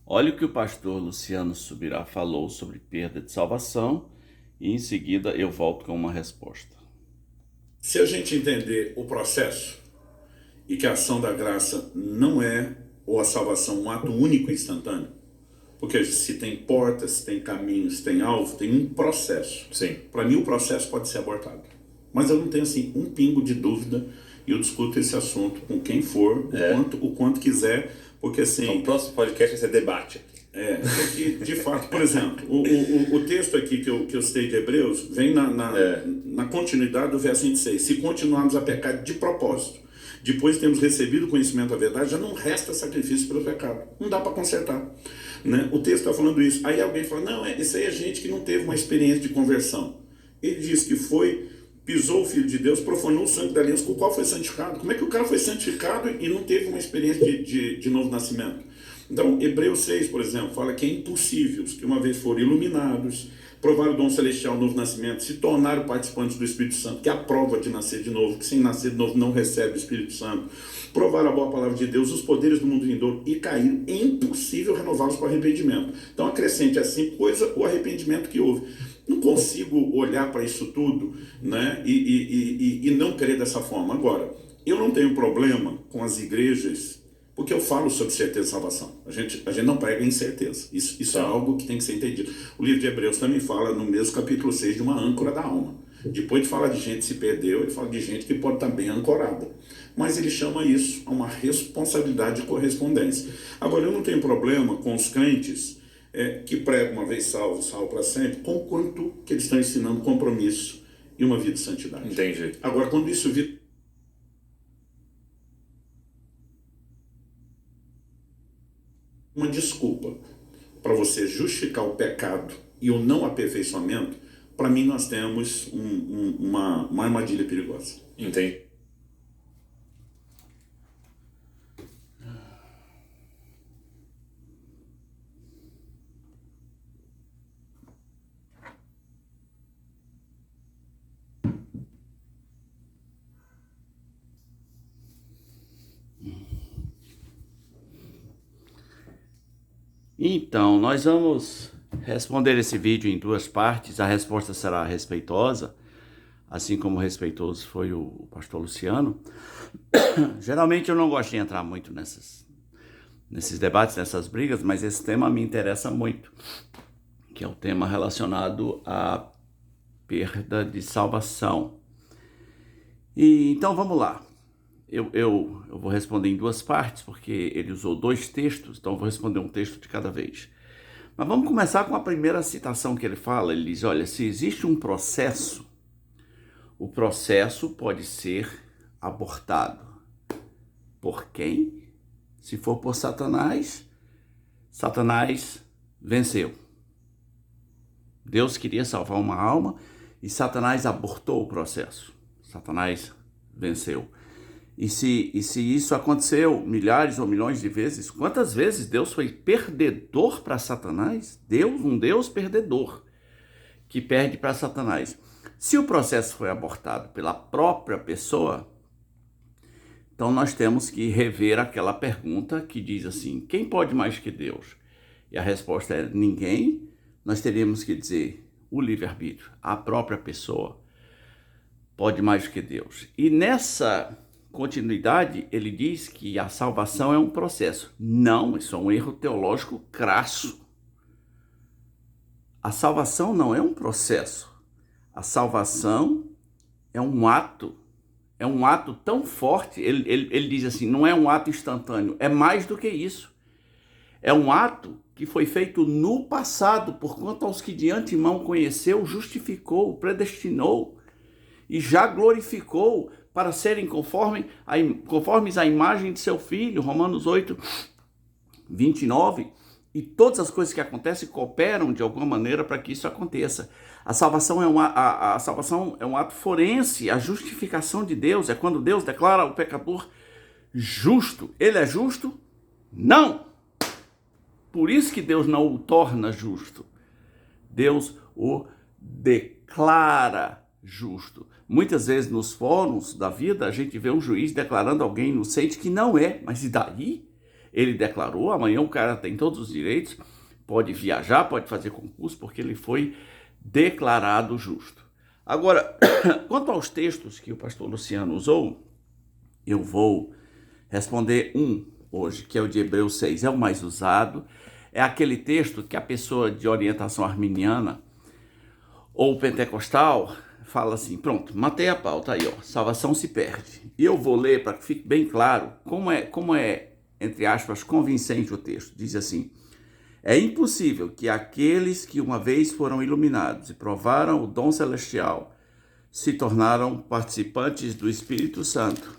Olha o que o pastor Luciano Subirá falou sobre perda de salvação e em seguida eu volto com uma resposta. Se a gente entender o processo e que a ação da graça não é, ou a salvação, um ato único e instantâneo, porque se tem portas, se tem caminhos, se tem alvo, tem um processo. Sim. Para mim o processo pode ser abortado. Mas eu não tenho assim um pingo de dúvida e eu discuto esse assunto com quem for, o quanto quiser, porque assim... Então, o próximo podcast vai ser debate. Porque, de fato, por exemplo, o texto aqui que eu citei de Hebreus vem na continuidade do verso 26. Se continuarmos a pecar de propósito, depois temos recebido o conhecimento da verdade, já não resta sacrifício pelo pecado. Não dá para consertar. Né? O texto está falando isso. Aí alguém fala, não, isso aí é gente que não teve uma experiência de conversão. Ele diz que pisou o Filho de Deus, profanou o sangue da aliança, com o qual foi santificado. Como é que o cara foi santificado e não teve uma experiência de novo nascimento? Então, Hebreus 6, por exemplo, fala que é impossível, que uma vez foram iluminados, provaram o dom celestial, o novo nascimento, se tornaram participantes do Espírito Santo, que é a prova de nascer de novo, que sem nascer de novo não recebe o Espírito Santo, provaram a boa palavra de Deus, os poderes do mundo vindouro e caíram, é impossível renová-los para arrependimento. Então, acrescente assim, coisa o arrependimento que houve. Não consigo olhar para isso tudo, né, e não querer dessa forma. Agora, eu não tenho problema com as igrejas, porque eu falo sobre certeza e salvação. A gente não prega incerteza. Isso é algo que tem que ser entendido. O livro de Hebreus também fala, no mesmo capítulo 6, de uma âncora da alma. Depois de falar de gente que se perdeu, ele fala de gente que pode estar bem ancorada. Mas ele chama isso a uma responsabilidade de correspondência. Agora, eu não tenho problema com os crentes que pregam uma vez salvo, salvo para sempre, com quanto que eles estão ensinando compromisso e uma vida de santidade. Entendi. Agora, quando isso vira uma desculpa para você justificar o pecado e o não aperfeiçoamento, para mim nós temos uma armadilha perigosa. Entendi. Então, nós vamos responder esse vídeo em duas partes. A resposta será respeitosa, assim como respeitoso foi o pastor Luciano. Geralmente eu não gosto de entrar muito nesses debates, nessas brigas, mas esse tema me interessa muito, que é o tema relacionado à perda de salvação. Então vamos lá. Eu vou responder em duas partes, porque ele usou dois textos, então eu vou responder um texto de cada vez. Mas vamos começar com a primeira citação que ele fala. Ele diz, olha, se existe um processo, o processo pode ser abortado. Por quem? Se for por Satanás, Satanás venceu. Deus queria salvar uma alma e Satanás abortou o processo. Satanás venceu. E se isso aconteceu milhares ou milhões de vezes, quantas vezes Deus foi perdedor para Satanás? Um Deus perdedor, que perde para Satanás. Se o processo foi abortado pela própria pessoa, então nós temos que rever aquela pergunta que diz assim, quem pode mais que Deus? E a resposta é ninguém. Nós teríamos que dizer o livre-arbítrio, a própria pessoa pode mais que Deus. E nessa continuidade, ele diz que a salvação é um processo. Não, isso é um erro teológico crasso. A salvação não é um processo. A salvação é um ato. É um ato tão forte, ele diz assim, não é um ato instantâneo, é mais do que isso. É um ato que foi feito no passado, porquanto aos que de antemão conheceu, justificou, predestinou e já glorificou para serem conformes à imagem de seu Filho, Romanos 8, 29, e todas as coisas que acontecem cooperam de alguma maneira para que isso aconteça. A salvação é um ato forense, a justificação de Deus é quando Deus declara o pecador justo. Ele é justo? Não! Por isso que Deus não o torna justo. Deus o declara justo. Muitas vezes nos fóruns da vida a gente vê um juiz declarando alguém inocente que não é, mas e daí? Ele declarou, amanhã o cara tem todos os direitos, pode viajar, pode fazer concurso, porque ele foi declarado justo. Agora, quanto aos textos que o pastor Luciano usou, eu vou responder um hoje, que é o de Hebreus 6, é o mais usado, é aquele texto que a pessoa de orientação arminiana ou pentecostal fala assim, pronto, matei a pau, tá aí, ó, salvação se perde. E eu vou ler para que fique bem claro como é, entre aspas, convincente o texto. Diz assim, é impossível que aqueles que uma vez foram iluminados e provaram o dom celestial se tornaram participantes do Espírito Santo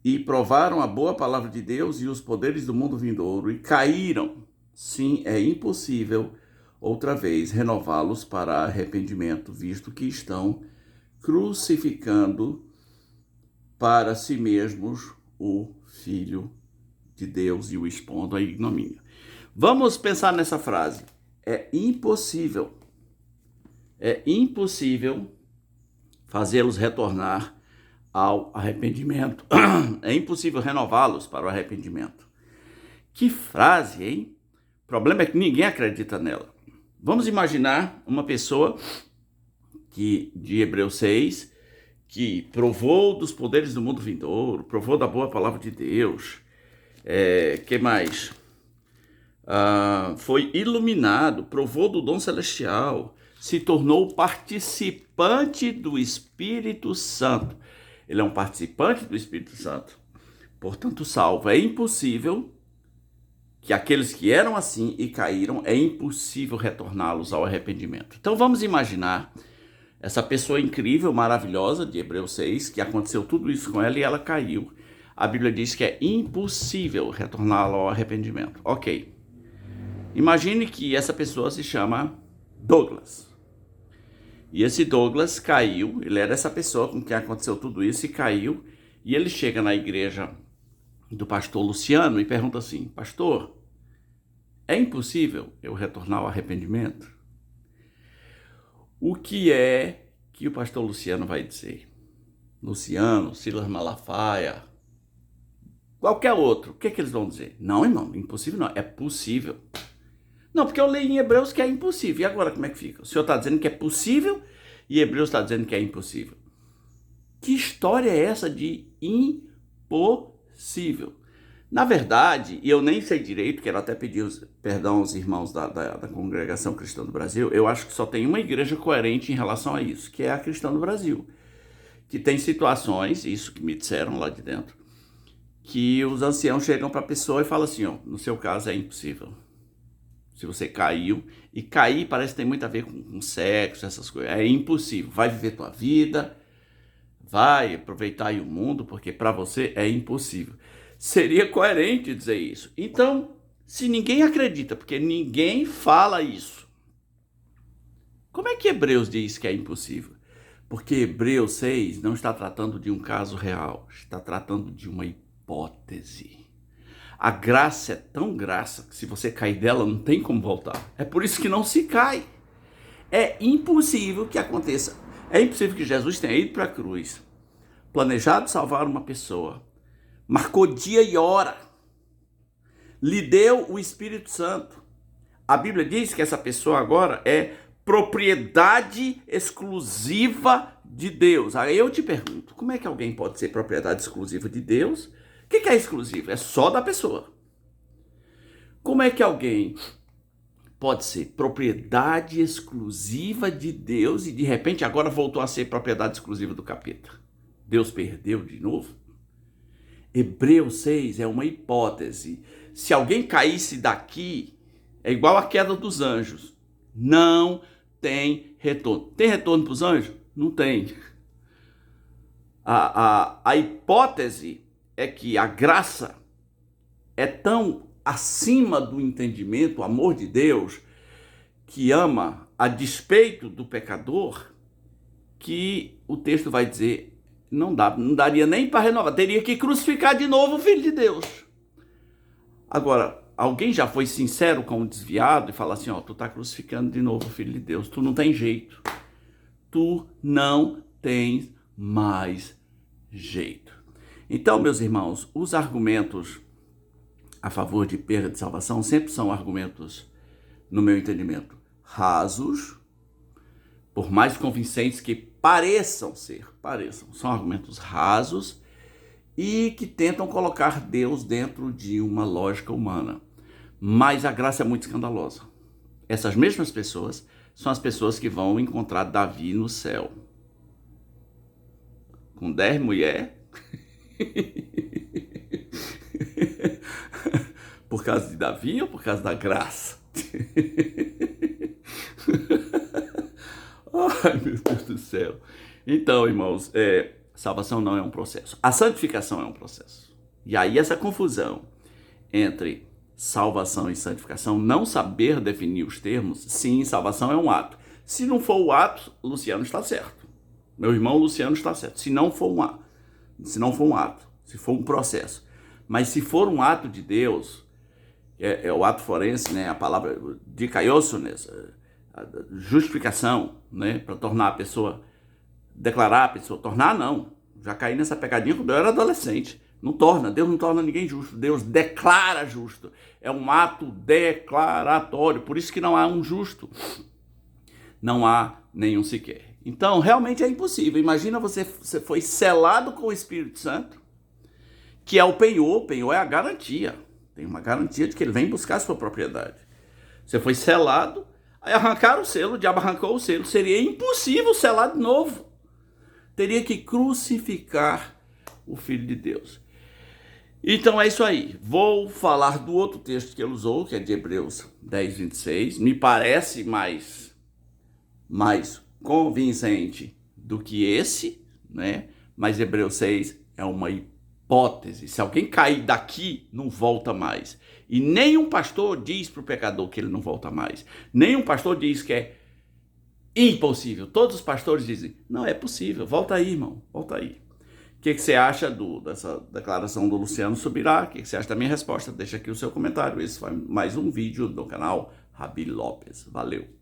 e provaram a boa palavra de Deus e os poderes do mundo vindouro e caíram. Sim, é impossível outra vez renová-los para arrependimento, visto que estão crucificando para si mesmos o Filho de Deus e o expondo à ignomínia. Vamos pensar nessa frase. É impossível fazê-los retornar ao arrependimento. É impossível renová-los para o arrependimento. Que frase, hein? O problema é que ninguém acredita nela. Vamos imaginar uma pessoa de Hebreus 6, que provou dos poderes do mundo vindouro, provou da boa palavra de Deus, que mais? Foi iluminado, provou do dom celestial, se tornou participante do Espírito Santo. Ele é um participante do Espírito Santo, portanto salvo. É impossível que aqueles que eram assim e caíram, é impossível retorná-los ao arrependimento. Então vamos imaginar essa pessoa incrível, maravilhosa de Hebreus 6, que aconteceu tudo isso com ela e ela caiu. A Bíblia diz que é impossível retorná-la ao arrependimento. Ok. Imagine que essa pessoa se chama Douglas. E esse Douglas caiu, ele era essa pessoa com quem aconteceu tudo isso e caiu. E ele chega na igreja do pastor Luciano e pergunta assim, pastor, é impossível eu retornar ao arrependimento? O que é que o pastor Luciano vai dizer? Luciano, Silas Malafaia, qualquer outro, o que é que eles vão dizer? Não, irmão, impossível não, é possível. Não, porque eu leio em Hebreus que é impossível. E agora como é que fica? O senhor está dizendo que é possível e Hebreus está dizendo que é impossível. Que história é essa de impossível? Na verdade, e eu nem sei direito, quero até pedir perdão aos irmãos da Congregação Cristã do Brasil, eu acho que só tem uma igreja coerente em relação a isso, que é a Cristã do Brasil. Que tem situações, isso que me disseram lá de dentro, que os anciãos chegam para a pessoa e falam assim, ó, no seu caso é impossível. Se você caiu, e cair parece que tem muito a ver com sexo, essas coisas, é impossível. Vai viver tua vida, vai aproveitar aí o mundo, porque para você é impossível. Seria coerente dizer isso. Então, se ninguém acredita, porque ninguém fala isso, como é que Hebreus diz que é impossível? Porque Hebreus 6 não está tratando de um caso real, está tratando de uma hipótese. A graça é tão graça que se você cair dela não tem como voltar. É por isso que não se cai. É impossível que aconteça. É impossível que Jesus tenha ido para a cruz, planejado salvar uma pessoa, marcou dia e hora, lhe deu o Espírito Santo. A Bíblia diz que essa pessoa agora é propriedade exclusiva de Deus. Aí eu te pergunto, como é que alguém pode ser propriedade exclusiva de Deus? O que é exclusivo? É só da pessoa. Como é que alguém pode ser propriedade exclusiva de Deus e de repente agora voltou a ser propriedade exclusiva do capeta? Deus perdeu de novo? Hebreus 6 é uma hipótese. Se alguém caísse daqui, é igual a queda dos anjos. Não tem retorno. Tem retorno para os anjos? Não tem. A hipótese é que a graça é tão acima do entendimento, o amor de Deus, que ama a despeito do pecador, que o texto vai dizer, não daria nem para renovar, teria que crucificar de novo o Filho de Deus. Agora, alguém já foi sincero com o desviado e fala assim, ó, tu tá crucificando de novo o Filho de Deus, tu não tem jeito, tu não tens mais jeito. Então, meus irmãos, os argumentos a favor de perda de salvação sempre são argumentos, no meu entendimento, rasos, por mais convincentes que pareçam, são argumentos rasos e que tentam colocar Deus dentro de uma lógica humana. Mas a graça é muito escandalosa. Essas mesmas pessoas são as pessoas que vão encontrar Davi no céu. Com 10 mulheres. Por causa de Davi ou por causa da graça? Ai, meu Deus do céu. Então, irmãos, salvação não é um processo. A santificação é um processo. E aí essa confusão entre salvação e santificação, não saber definir os termos, sim, salvação é um ato. Se não for o ato, Luciano está certo. Meu irmão Luciano está certo. Se não for um ato, se for um processo. Mas se for um ato de Deus, é o ato forense, né? A palavra dikaiosunes, justificação, né? Para tornar a pessoa, declarar a pessoa, tornar não. Já caí nessa pegadinha quando eu era adolescente. Não torna, Deus não torna ninguém justo, Deus declara justo. É um ato declaratório, por isso que não há um justo. Não há nenhum sequer. Então, realmente é impossível. Imagina você foi selado com o Espírito Santo, que é o penhor é a garantia. Tem uma garantia de que ele vem buscar a sua propriedade. Você foi selado, aí arrancaram o selo, o diabo arrancou o selo. Seria impossível selar de novo. Teria que crucificar o Filho de Deus. Então é isso aí. Vou falar do outro texto que ele usou, que é de Hebreus 10, 26. Me parece mais convincente do que esse, né? Mas Hebreus 6 é uma hipótese. Se alguém cair daqui, não volta mais. E nenhum pastor diz para o pecador que ele não volta mais. Nenhum pastor diz que é impossível. Todos os pastores dizem, não, é possível. Volta aí, irmão. Volta aí. O que você acha dessa declaração do Luciano Subirá? O que você acha da minha resposta? Deixa aqui o seu comentário. Esse foi mais um vídeo do canal Rabi Lopes. Valeu!